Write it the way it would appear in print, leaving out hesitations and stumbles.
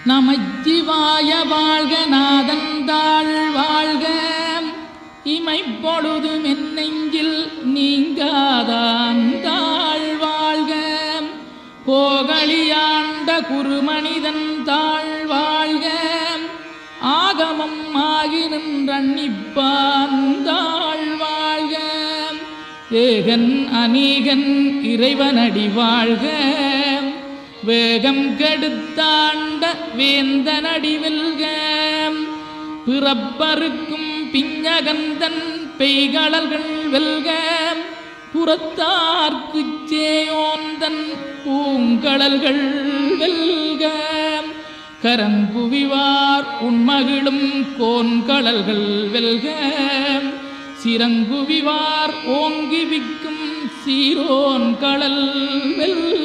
நமச்சிவாய வாழ்க நாதந்தாள் வாழ்க இமைப்பொழுதும் என் நெஞ்சில் நீங்காதான் தாழ் வாழ்க கோகலியாண்ட குருமனிதன் தாழ் வாழ்க ஆகமம் ஆகி நின்றன்னிப்பான் தாழ் வாழ்க ஏகன் அநீகன் இறைவனடி வாழ்க வேகம் கெடுத்தாண்ட வேந்தனடி வெல்க பிறப்பருக்கும் பிஞகந்தன் பெய்களல்கள் வெல்க புறத்தார்க்குச் சேயோந்தன் பூங்கடல்கள் வெல்க கரங்குவிவார் உண்மகிழும் கோன்கடல்கள் வெல்க சிறங்குவிவார் ஓங்கி விக்கும் சீரோன் கடல் வெல்க